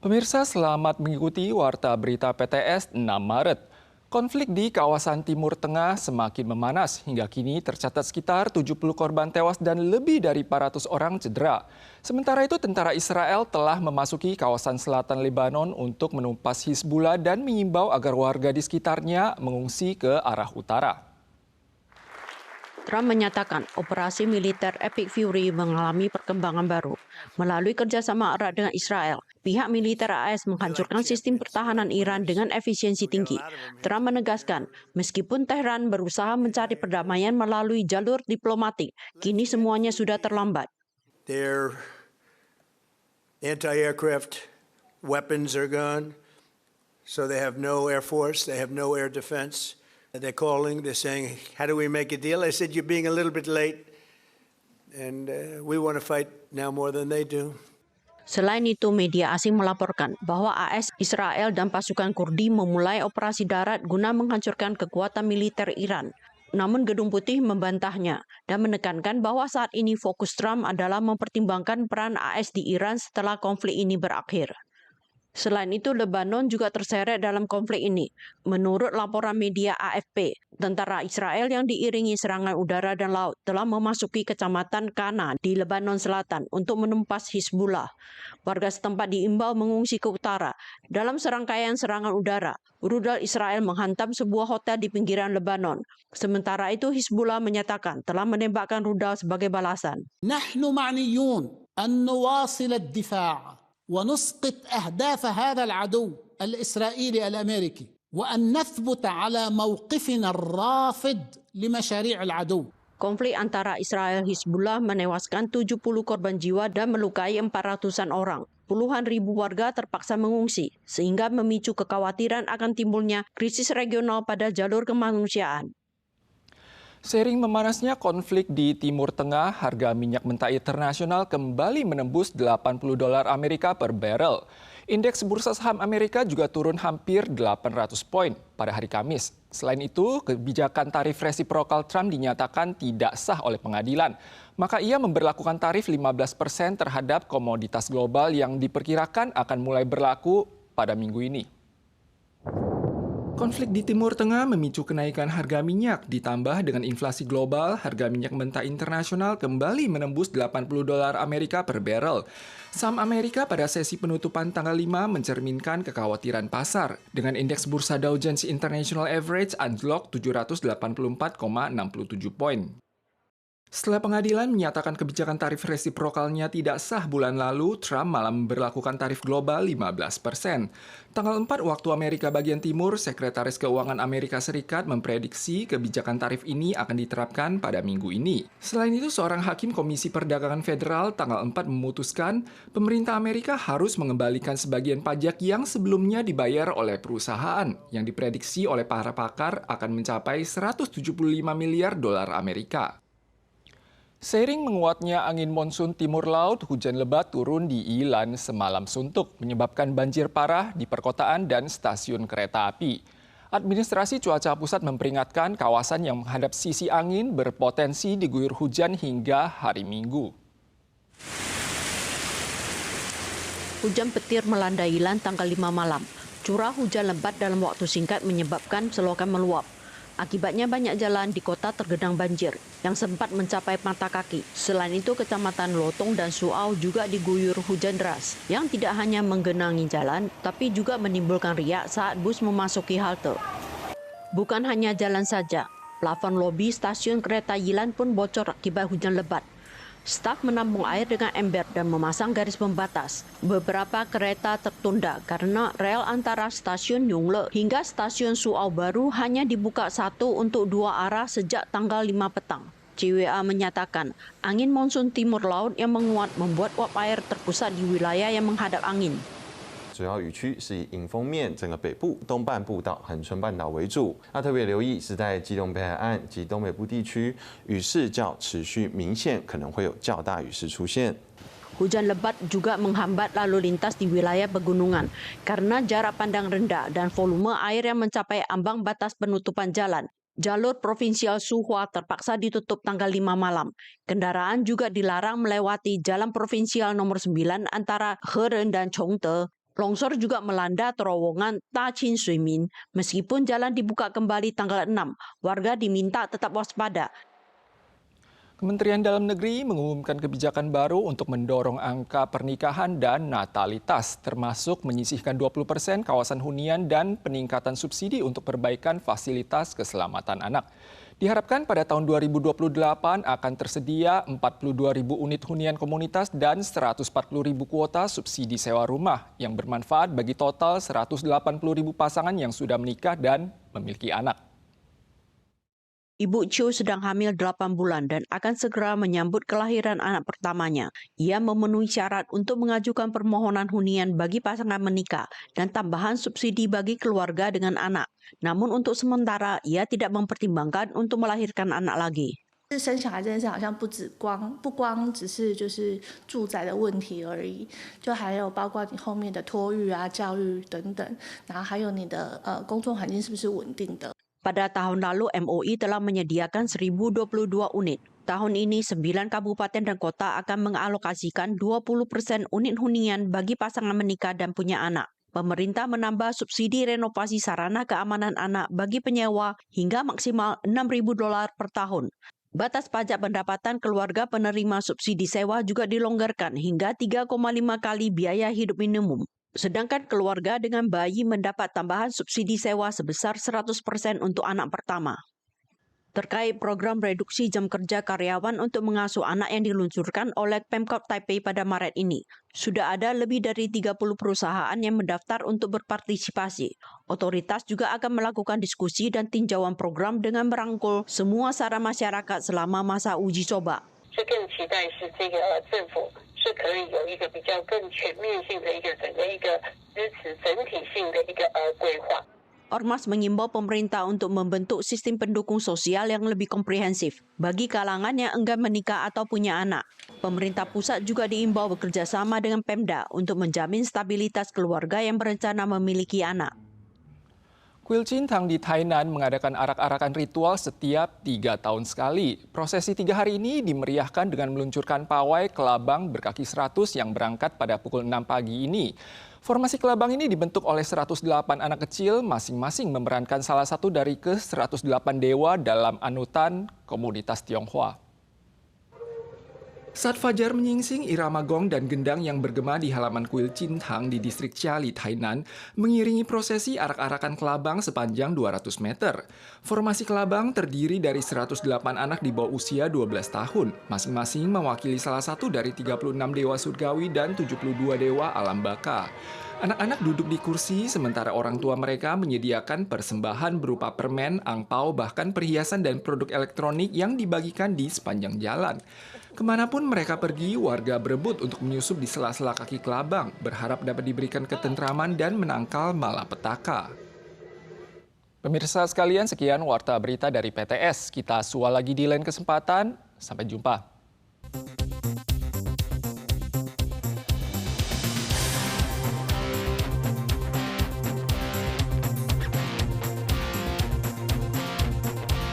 Pemirsa, selamat mengikuti Warta Berita PTS 6 Maret. Konflik di kawasan Timur Tengah semakin memanas. Hingga kini tercatat sekitar 70 korban tewas dan lebih dari 400 orang cedera. Sementara itu, tentara Israel telah memasuki kawasan selatan Lebanon untuk menumpas Hizbullah dan mengimbau agar warga di sekitarnya mengungsi ke arah utara. Trump menyatakan operasi militer Epic Fury mengalami perkembangan baru. Melalui kerjasama erat dengan Israel, pihak militer AS menghancurkan sistem pertahanan Iran dengan efisiensi tinggi. Trump menegaskan, meskipun Tehran berusaha mencari perdamaian melalui jalur diplomatik, kini semuanya sudah terlambat. Their anti-aircraft weapons are gone, so they have no air force, they have no air defense. They're calling, they're saying, how do we make a deal? I said, you're being a little bit late, and we want to fight now more than they do. Selain itu, media asing melaporkan bahwa AS, Israel, dan pasukan Kurdi memulai operasi darat guna menghancurkan kekuatan militer Iran. Namun Gedung Putih membantahnya dan menekankan bahwa saat ini fokus Trump adalah mempertimbangkan peran AS di Iran setelah konflik ini berakhir. Selain itu, Lebanon juga terseret dalam konflik ini. Menurut laporan media AFP, tentara Israel yang diiringi serangan udara dan laut telah memasuki kecamatan Kana di Lebanon Selatan untuk menumpas Hizbullah. Warga setempat diimbau mengungsi ke utara. Dalam serangkaian serangan udara, rudal Israel menghantam sebuah hotel di pinggiran Lebanon. Sementara itu, Hizbullah menyatakan telah menembakkan rudal sebagai balasan. نحن معنيون أن نواصل الدفاع ونسقط أهداف هذا العدو الإسرائيلي الأمريكي وأن نثبت على موقفنا الرافض لمشاريع العدو. Konflik antara Israel dan Hizbullah menewaskan 70 korban jiwa dan melukai 400-an orang. Puluhan ribu warga terpaksa mengungsi, sehingga memicu kekhawatiran akan timbulnya krisis regional pada jalur kemanusiaan. Seiring memanasnya konflik di Timur Tengah, harga minyak mentah internasional kembali menembus $80 Amerika per barrel. Indeks bursa saham Amerika juga turun hampir 800 poin pada hari Kamis. Selain itu, kebijakan tarif resiprokal Trump dinyatakan tidak sah oleh pengadilan. Maka ia memberlakukan tarif 15% terhadap komoditas global yang diperkirakan akan mulai berlaku pada minggu ini. Konflik di Timur Tengah memicu kenaikan harga minyak, ditambah dengan inflasi global, harga minyak mentah internasional kembali menembus $80 Amerika per barrel. Saham Amerika pada sesi penutupan tanggal 5 mencerminkan kekhawatiran pasar, dengan indeks bursa Dow Jones International Average anjlok 784,67 poin. Setelah pengadilan menyatakan kebijakan tarif resiprokalnya tidak sah bulan lalu, Trump malah memberlakukan tarif global 15%. Tanggal 4 waktu Amerika bagian timur, Sekretaris Keuangan Amerika Serikat memprediksi kebijakan tarif ini akan diterapkan pada minggu ini. Selain itu, seorang hakim Komisi Perdagangan Federal tanggal 4 memutuskan pemerintah Amerika harus mengembalikan sebagian pajak yang sebelumnya dibayar oleh perusahaan, yang diprediksi oleh para pakar akan mencapai $175 miliar Amerika. Seiring menguatnya angin monsun timur laut, hujan lebat turun di Ilan semalam suntuk, menyebabkan banjir parah di perkotaan dan stasiun kereta api. Administrasi Cuaca Pusat memperingatkan kawasan yang menghadap sisi angin berpotensi diguyur hujan hingga hari Minggu. Hujan petir melanda Ilan tanggal 5 malam. Curah hujan lebat dalam waktu singkat menyebabkan selokan meluap. Akibatnya banyak jalan di kota tergenang banjir yang sempat mencapai mata kaki. Selain itu, Kecamatan Lotong dan Suau juga diguyur hujan deras yang tidak hanya menggenangi jalan, tapi juga menimbulkan riak saat bus memasuki halte. Bukan hanya jalan saja, plafon lobi stasiun kereta Yilan pun bocor akibat hujan lebat. Staf menampung air dengan ember dan memasang garis pembatas. Beberapa kereta tertunda karena rel antara stasiun Yongle hingga stasiun Suau Baru hanya dibuka satu untuk dua arah sejak tanggal 5 petang. CWA menyatakan angin monsun timur laut yang menguat membuat uap air terpusat di wilayah yang menghadap angin. 主要雨区是以迎风面整个北部、东半部到恒春半岛为主。那特别留意是在基隆北海岸及东北部地区，雨势较持续明显，可能会有较大雨势出现。 Hujan lebat juga menghambat lalu lintas di wilayah pegunungan karena jarak pandang rendah dan volume air yang mencapai ambang batas penutupan jalan. Jalur provinsial Suhua terpaksa ditutup tanggal 5 malam. Kendaraan juga dilarang melewati jalan provinsial nomor 9 antara Heren dan Chongde. Longsor juga melanda terowongan Tachin Suimin. Meskipun jalan dibuka kembali tanggal 6, warga diminta tetap waspada. Kementerian Dalam Negeri mengumumkan kebijakan baru untuk mendorong angka pernikahan dan natalitas, termasuk menyisihkan 20% kawasan hunian dan peningkatan subsidi untuk perbaikan fasilitas keselamatan anak. Diharapkan pada tahun 2028 akan tersedia 42.000 unit hunian komunitas dan 140.000 kuota subsidi sewa rumah yang bermanfaat bagi total 180.000 pasangan yang sudah menikah dan memiliki anak. Ibu Chu sedang hamil 8 bulan dan akan segera menyambut kelahiran anak pertamanya. Ia memenuhi syarat untuk mengajukan permohonan hunian bagi pasangan menikah dan tambahan subsidi bagi keluarga dengan anak. Namun untuk sementara, ia tidak mempertimbangkan untuk melahirkan anak lagi. 生小孩这件事好像不光只是就是住宅的问题而已，就还有包括你后面的托育啊、教育等等，然后还有你的工作环境是不是稳定的。 Pada tahun lalu, MOI telah menyediakan 1.022 unit. Tahun ini, 9 kabupaten dan kota akan mengalokasikan 20% unit hunian bagi pasangan menikah dan punya anak. Pemerintah menambah subsidi renovasi sarana keamanan anak bagi penyewa hingga maksimal $6.000 per tahun. Batas pajak pendapatan keluarga penerima subsidi sewa juga dilonggarkan hingga 3,5 kali biaya hidup minimum. Sedangkan keluarga dengan bayi mendapat tambahan subsidi sewa sebesar 100% untuk anak pertama. Terkait program reduksi jam kerja karyawan untuk mengasuh anak yang diluncurkan oleh Pemkot Taipei pada Maret ini, sudah ada lebih dari 30 perusahaan yang mendaftar untuk berpartisipasi. Otoritas juga akan melakukan diskusi dan tinjauan program dengan merangkul semua sarana masyarakat selama masa uji coba. 是更期待是这个政府是可以有一个比较更全面性的一个整个一个支持整体性的一个规划。 Ormas mengimbau pemerintah untuk membentuk sistem pendukung sosial yang lebih komprehensif bagi kalangan yang enggan menikah atau punya anak. Pemerintah pusat juga diimbau bekerja sama dengan Pemda untuk menjamin stabilitas keluarga yang berencana memiliki anak. Kuil Cintang di Tainan mengadakan arak-arakan ritual setiap 3 tahun sekali. Prosesi 3 hari ini dimeriahkan dengan meluncurkan pawai kelabang berkaki 100 yang berangkat pada pukul 6 pagi ini. Formasi kelabang ini dibentuk oleh 108 anak kecil, masing-masing memerankan salah satu dari ke-108 dewa dalam anutan komunitas Tionghoa. Saat fajar menyingsing, irama gong dan gendang yang bergema di halaman kuil Cintang di distrik Chiali, Tainan, mengiringi prosesi arak-arakan kelabang sepanjang 200 meter. Formasi kelabang terdiri dari 108 anak di bawah usia 12 tahun, masing-masing mewakili salah satu dari 36 dewa surgawi dan 72 dewa alam baka. Anak-anak duduk di kursi, sementara orang tua mereka menyediakan persembahan berupa permen, angpau, bahkan perhiasan dan produk elektronik yang dibagikan di sepanjang jalan. Kemanapun mereka pergi, warga berebut untuk menyusup di sela-sela kaki kelabang, berharap dapat diberikan ketentraman dan menangkal malapetaka. Pemirsa sekalian, sekian Warta Berita dari PTS. Kita sual lagi di lain kesempatan. Sampai jumpa.